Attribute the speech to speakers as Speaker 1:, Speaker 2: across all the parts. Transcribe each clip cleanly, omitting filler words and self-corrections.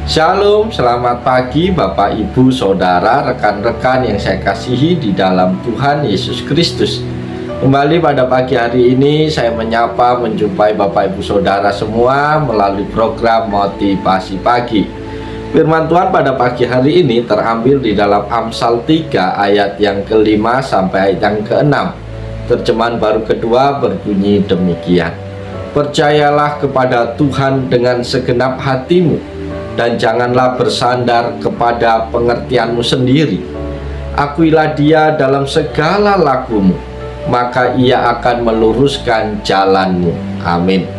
Speaker 1: Shalom, selamat pagi Bapak, Ibu, Saudara, rekan-rekan yang saya kasihi di dalam Tuhan Yesus Kristus. Kembali pada pagi hari ini saya menjumpai Bapak, Ibu, Saudara semua melalui program Motivasi Pagi. Firman Tuhan pada pagi hari ini terambil di dalam Amsal 3 ayat yang ke-5 sampai ayat yang ke-6. Terjemahan baru kedua berbunyi demikian. Percayalah kepada Tuhan dengan segenap hatimu, dan janganlah bersandar kepada pengertianmu sendiri. Akuilah Dia dalam segala lakumu, maka Ia akan meluruskan jalanmu. Amin.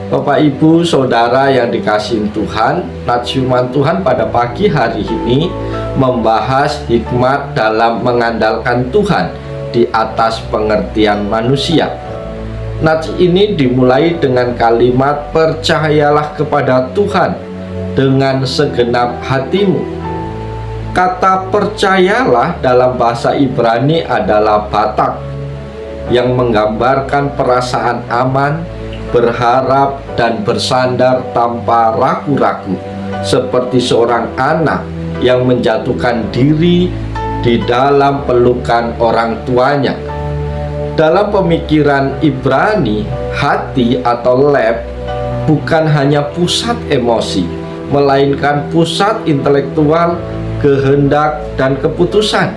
Speaker 1: Bapak, Ibu, Saudara yang dikasihi Tuhan, firman Tuhan pada pagi hari ini membahas hikmat dalam mengandalkan Tuhan di atas pengertian manusia. Nats ini dimulai dengan kalimat percayalah kepada Tuhan dengan segenap hatimu. Kata percayalah dalam bahasa Ibrani adalah batak, yang menggambarkan perasaan aman, berharap, dan bersandar tanpa ragu-ragu, seperti seorang anak yang menjatuhkan diri di dalam pelukan orang tuanya. Dalam pemikiran Ibrani, hati atau leb bukan hanya pusat emosi, melainkan pusat intelektual, kehendak, dan keputusan.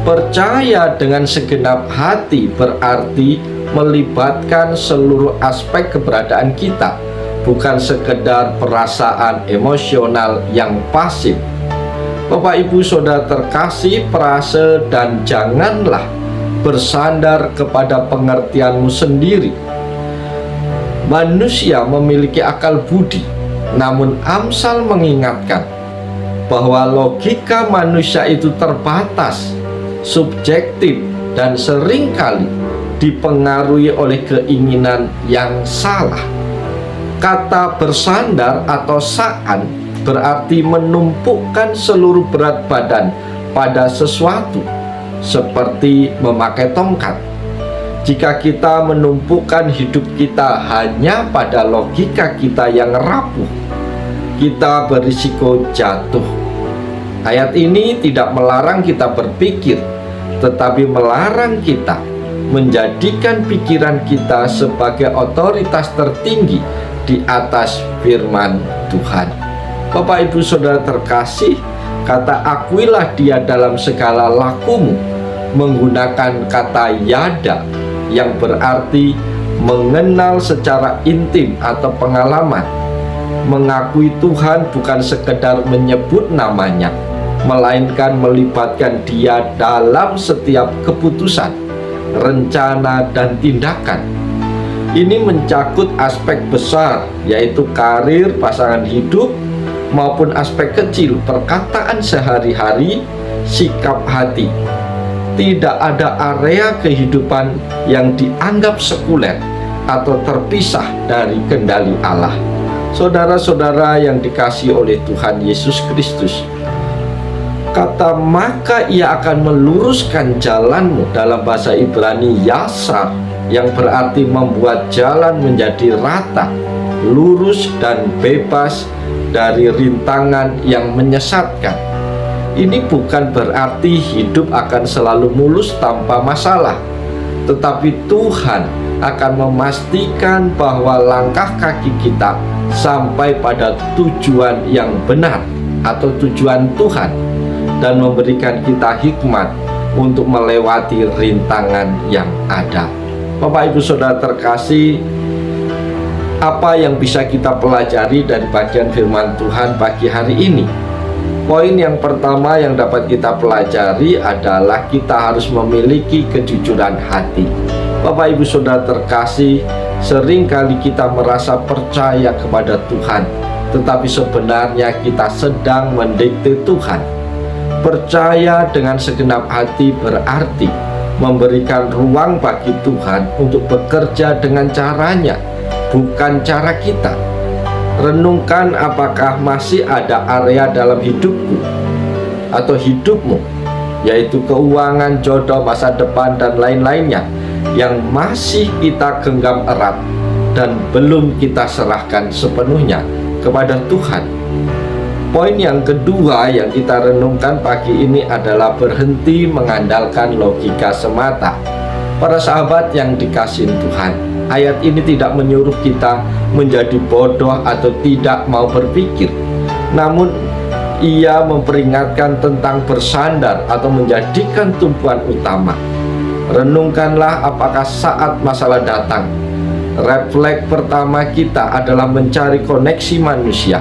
Speaker 1: Percaya dengan segenap hati berarti melibatkan seluruh aspek keberadaan kita, bukan sekedar perasaan emosional yang pasif. Bapak, Ibu, Saudara terkasih, frase dan janganlah bersandar kepada pengertianmu sendiri. Manusia memiliki akal budi, namun Amsal mengingatkan bahwa logika manusia itu terbatas, subjektif, dan seringkali dipengaruhi oleh keinginan yang salah. Kata bersandar atau sa'an berarti menumpukan seluruh berat badan pada sesuatu, seperti memakai tongkat. Jika kita menumpukan hidup kita hanya pada logika kita yang rapuh, kita berisiko jatuh. Ayat ini tidak melarang kita berpikir, tetapi melarang kita menjadikan pikiran kita sebagai otoritas tertinggi di atas firman Tuhan. Bapak, Ibu, Saudara terkasih, kata akuilah Dia dalam segala lakumu menggunakan kata yada, yang berarti mengenal secara intim atau pengalaman. Mengakui Tuhan bukan sekedar menyebut namanya, melainkan melibatkan Dia dalam setiap keputusan, rencana, dan tindakan. Ini mencakup aspek besar, yaitu karir, pasangan hidup, maupun aspek kecil, perkataan sehari-hari, sikap hati. Tidak ada area kehidupan yang dianggap sekuler atau terpisah dari kendali Allah. Saudara-saudara yang dikasihi oleh Tuhan Yesus Kristus, kata maka Ia akan meluruskan jalanmu dalam bahasa Ibrani yasar, yang berarti membuat jalan menjadi rata, lurus, dan bebas dari rintangan yang menyesatkan. Ini bukan berarti hidup akan selalu mulus tanpa masalah, tetapi Tuhan akan memastikan bahwa langkah kaki kita sampai pada tujuan yang benar atau tujuan Tuhan, dan memberikan kita hikmat untuk melewati rintangan yang ada. Bapak, Ibu, Saudara terkasih, apa yang bisa kita pelajari dari bagian firman Tuhan pagi hari ini? Poin yang pertama yang dapat kita pelajari adalah kita harus memiliki kejujuran hati. Bapak, Ibu, Saudara terkasih, seringkali kita merasa percaya kepada Tuhan, tetapi sebenarnya kita sedang mendikte Tuhan. Percaya dengan segenap hati berarti memberikan ruang bagi Tuhan untuk bekerja dengan caranya, bukan cara kita. Renungkan apakah masih ada area dalam hidupku atau hidupmu, yaitu keuangan, jodoh, masa depan, dan lain-lainnya, yang masih kita genggam erat dan belum kita serahkan sepenuhnya kepada Tuhan. Poin yang kedua yang kita renungkan pagi ini adalah berhenti mengandalkan logika semata. Para sahabat yang dikasihi Tuhan, ayat ini tidak menyuruh kita menjadi bodoh atau tidak mau berpikir, namun ia memperingatkan tentang bersandar atau menjadikan tumpuan utama. Renungkanlah apakah saat masalah datang, refleks pertama kita adalah mencari koneksi manusia,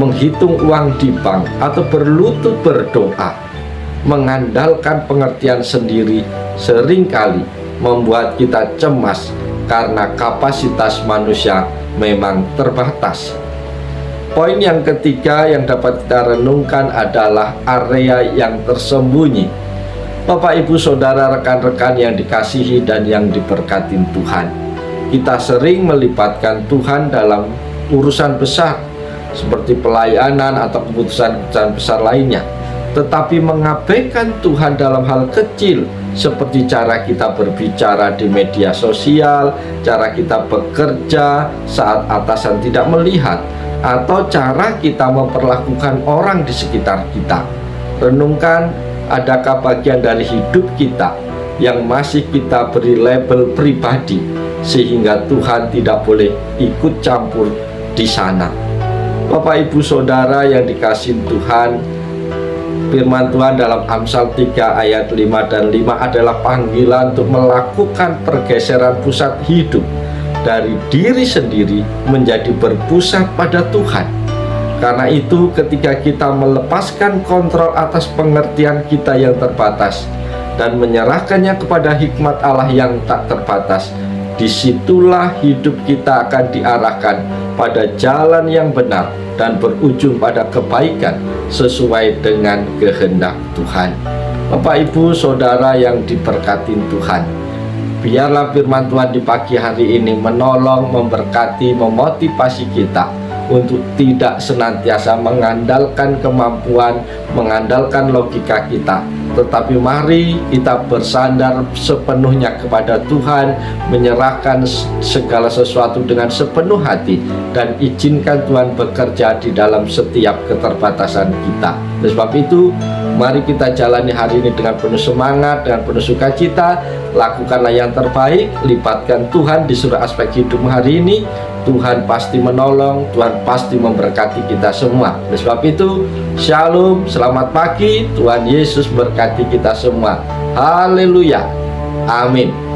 Speaker 1: menghitung uang di bank, atau berlutut berdoa. Mengandalkan pengertian sendiri seringkali membuat kita cemas karena kapasitas manusia memang terbatas. Poin yang ketiga yang dapat kita renungkan adalah area yang tersembunyi. Bapak, Ibu, Saudara, rekan-rekan yang dikasihi dan yang diberkati Tuhan, kita sering melibatkan Tuhan dalam urusan besar seperti pelayanan atau keputusan-keputusan besar lainnya, tetapi mengabaikan Tuhan dalam hal kecil seperti cara kita berbicara di media sosial, cara kita bekerja saat atasan tidak melihat, atau cara kita memperlakukan orang di sekitar kita. Renungkan, adakah bagian dari hidup kita yang masih kita beri label pribadi sehingga Tuhan tidak boleh ikut campur di sana. Bapak, Ibu, Saudara yang dikasihi Tuhan, firman Tuhan dalam Amsal 3 ayat 5 dan 5 adalah panggilan untuk melakukan pergeseran pusat hidup dari diri sendiri menjadi berpusat pada Tuhan. Karena itu, ketika kita melepaskan kontrol atas pengertian kita yang terbatas dan menyerahkannya kepada hikmat Allah yang tak terbatas, disitulah hidup kita akan diarahkan pada jalan yang benar dan berujung pada kebaikan sesuai dengan kehendak Tuhan. Bapak, Ibu, Saudara yang diberkati Tuhan, biarlah firman Tuhan di pagi hari ini menolong, memberkati, memotivasi kita untuk tidak senantiasa mengandalkan kemampuan, mengandalkan logika kita, tetapi mari kita bersandar sepenuhnya kepada Tuhan, menyerahkan segala sesuatu dengan sepenuh hati, dan izinkan Tuhan bekerja di dalam setiap keterbatasan kita. Oleh sebab itu, mari kita jalani hari ini dengan penuh semangat, dengan penuh sukacita. Lakukanlah yang terbaik, libatkan Tuhan di seluruh aspek hidup hari ini. Tuhan pasti menolong, Tuhan pasti memberkati kita semua. Oleh sebab itu, shalom, selamat pagi, Tuhan Yesus berkati kita semua. Haleluya, amin.